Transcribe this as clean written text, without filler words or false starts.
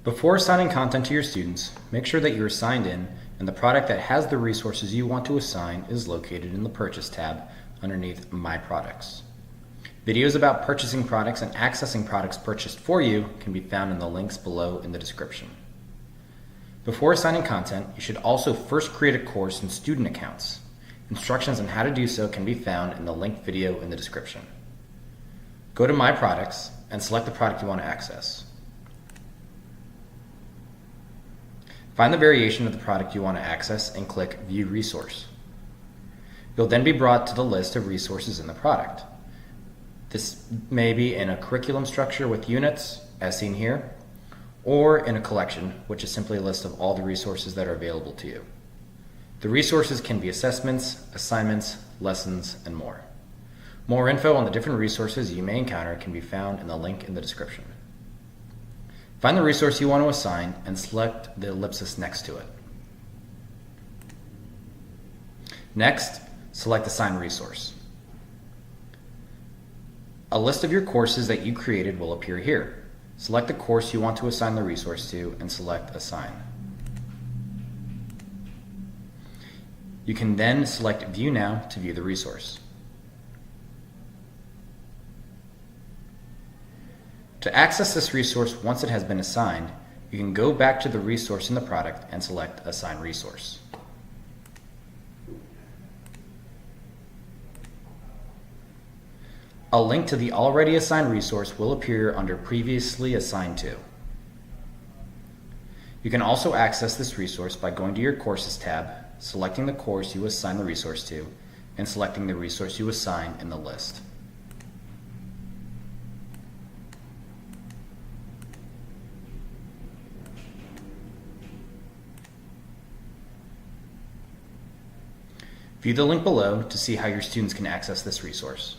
Before assigning content to your students, make sure that you are signed in and the product that has the resources you want to assign is located in the Purchase tab underneath My Products. Videos about purchasing products and accessing products purchased for you can be found in the links below in the description. Before assigning content, you should also first create a course in student accounts. Instructions on how to do so can be found in the linked video in the description. Go to My Products and select the product you want to access. Find the variation of the product you want to access and click View Resource. You'll then be brought to the list of resources in the product. This may be in a curriculum structure with units, as seen here, or in a collection, which is simply a list of all the resources that are available to you. The resources can be assessments, assignments, lessons, and more. More info on the different resources you may encounter can be found in the link in the description. Find the resource you want to assign and select the ellipsis next to it. Next, select Assign Resource. A list of your courses that you created will appear here. Select the course you want to assign the resource to and select Assign. You can then select View Now to view the resource. To access this resource once it has been assigned, you can go back to the resource in the product and select Assign Resource. A link to the already assigned resource will appear under Previously Assigned To. You can also access this resource by going to your Courses tab, selecting the course you assign the resource to, and selecting the resource you assign in the list. View the link below to see how your students can access this resource.